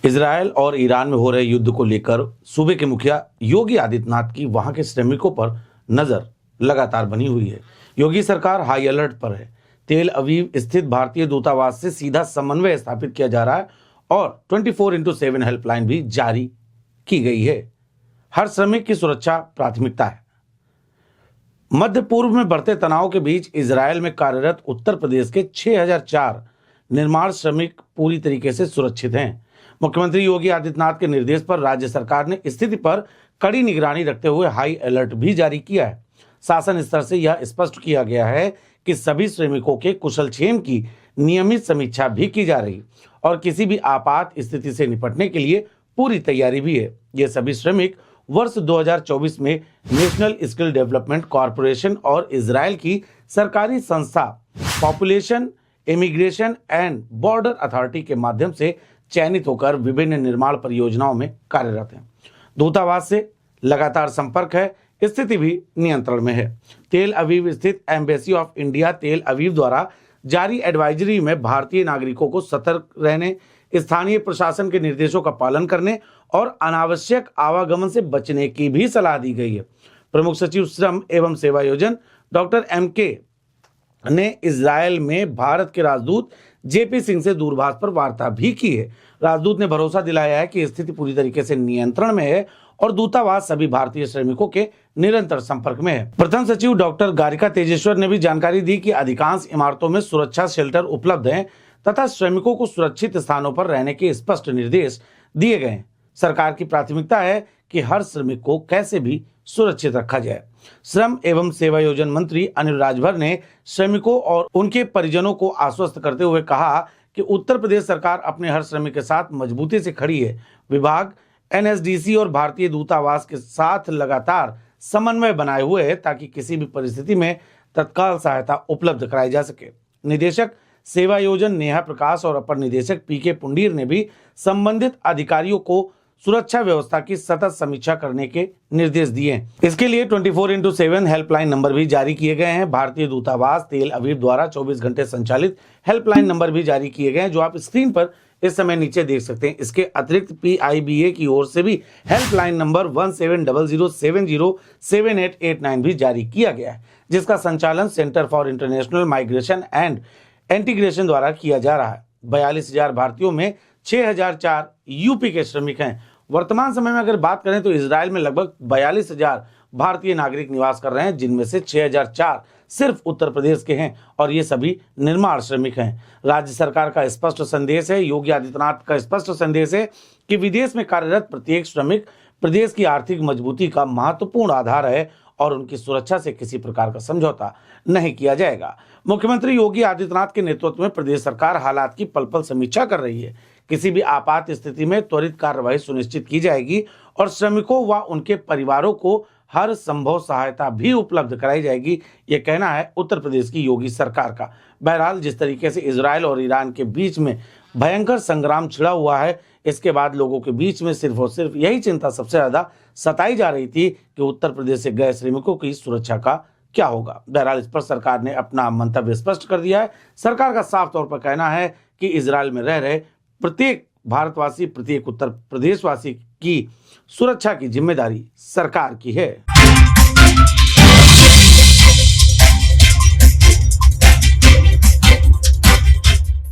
Israel और Iran में हो रहे युद्ध को लेकर सूबे के मुखिया योगी आदित्यनाथ की वहां के श्रमिकों पर नजर लगातार बनी हुई है। योगी सरकार हाई अलर्ट पर है। तेल अवीव स्थित भारतीय दूतावास से सीधा समन्वय स्थापित किया जा रहा है और 24/7 हेल्पलाइन भी जारी की गई है। हर श्रमिक की सुरक्षा प्राथमिकता है। मध्य पूर्व में बढ़ते तनाव के बीच इजरायल में कार्यरत उत्तर प्रदेश के 6004 निर्माण श्रमिक पूरी तरीके से सुरक्षित हैं। मुख्यमंत्री योगी आदित्यनाथ के निर्देश पर राज्य सरकार ने स्थिति पर कड़ी निगरानी रखते हुए हाई अलर्ट भी जारी किया है। शासन स्तर से यह स्पष्ट किया गया है कि सभी श्रमिकों के कुशलक्षेम की नियमित समीक्षा भी की जा रही और किसी भी आपात स्थिति से निपटने के लिए पूरी तैयारी भी है। ये सभी श्रमिक वर्ष 2024 में नेशनल स्किल डेवलपमेंट कॉरपोरेशन और इजरायल की सरकारी संस्था population immigration and border authority के माध्यम से चयनित होकर विभिन्न निर्माण परियोजनाओं में कार्यरत हैं। दूतावास से लगातार संपर्क है, स्थिति भी नियंत्रण में है। तेल अवीव स्थित एम्बेसी ऑफ इंडिया तेल अवीव द्वारा जारी एडवाइजरी में भारतीय नागरिकों को सतर्क रहने, स्थानीय प्रशासन के निर्देशों का पालन करने और अनावश्यक आवागमन से बचने की भी सलाह दी गई है। प्रमुख सचिव श्रम एवं सेवायोजन डॉक्टर MK ने इजरायल में भारत के राजदूत JP सिंह से दूरभाष पर वार्ता भी की है। राजदूत ने भरोसा दिलाया है कि स्थिति पूरी तरीके से नियंत्रण में है और दूतावास सभी भारतीय श्रमिकों के निरंतर संपर्क में है। प्रथम सचिव डॉक्टर गारिका तेजेश्वर ने भी जानकारी दी कि अधिकांश इमारतों में सुरक्षा शेल्टर उपलब्ध हैं तथा श्रमिकों को सुरक्षित स्थानों पर रहने के स्पष्ट निर्देश दिए गए हैं। सरकार की प्राथमिकता है कि हर श्रमिक को कैसे भी सुरक्षित रखा जाए। श्रम एवं सेवायोजन मंत्री अनिल राजभर ने श्रमिकों और उनके परिजनों को आश्वस्त करते हुए कहा कि उत्तर प्रदेश सरकार अपने हर श्रमिक के साथ मजबूती से खड़ी है। विभाग NSDC और भारतीय दूतावास के साथ लगातार समन्वय बनाए हुए है ताकि किसी भी परिस्थिति में तत्काल सहायता उपलब्ध कराई जा सके। निदेशक सेवायोजन नेहा प्रकाश और अपर निदेशक PK पुंडीर ने भी संबंधित अधिकारियों को सुरक्षा व्यवस्था की सतत समीक्षा करने के निर्देश दिए हैं। इसके लिए 24/7 हेल्पलाइन नंबर भी जारी किए गए हैं। भारतीय दूतावास तेल अवीव द्वारा 24 घंटे संचालित हेल्पलाइन नंबर भी जारी किए गए हैं, जो आप स्क्रीन पर इस समय नीचे देख सकते हैं। इसके अतिरिक्त PIBA की ओर से भी हेल्पलाइन नंबर 1700707889 भी जारी किया गया है, जिसका संचालन centre for international migration and integration द्वारा किया जा रहा है। 42,000 भारतीयों में 6004 यूपी के श्रमिक हैं। वर्तमान समय में अगर बात करें तो इजरायल में लगभग 42,000 भारतीय नागरिक निवास कर रहे हैं, जिनमें से 6004 सिर्फ उत्तर प्रदेश के हैं और ये सभी निर्माण श्रमिक हैं। राज्य सरकार का स्पष्ट संदेश है, योगी आदित्यनाथ का स्पष्ट संदेश है कि विदेश में कार्यरत प्रत्येक श्रमिक प्रदेश की आर्थिक मजबूती का महत्वपूर्ण आधार है और उनकी सुरक्षा से किसी प्रकार का समझौता नहीं किया जाएगा। मुख्यमंत्री योगी आदित्यनाथ के नेतृत्व में प्रदेश सरकार हालात की पल पल समीक्षा कर रही है। किसी भी आपात स्थिति में त्वरित कार्रवाई सुनिश्चित की जाएगी और श्रमिकों व उनके परिवारों को हर संभव सहायता भी उपलब्ध कराई जाएगी, ये कहना है उत्तर प्रदेश की योगी सरकार का। बहरहाल जिस तरीके से इजरायल और ईरान के बीच में भयंकर संग्राम छिड़ा हुआ है, इसके बाद लोगों के बीच में सिर्फ और सिर्फ यही चिंता सबसे ज्यादा सताई जा रही थी कि उत्तर प्रदेश से गए श्रमिकों की सुरक्षा का क्या होगा। बहरहाल इस पर सरकार ने अपना मंतव्य स्पष्ट कर दिया है। सरकार का साफ तौर पर कहना है कि इजरायल में रह रहे प्रत्येक भारतवासी, प्रत्येक उत्तर प्रदेशवासी की सुरक्षा की जिम्मेदारी सरकार की है।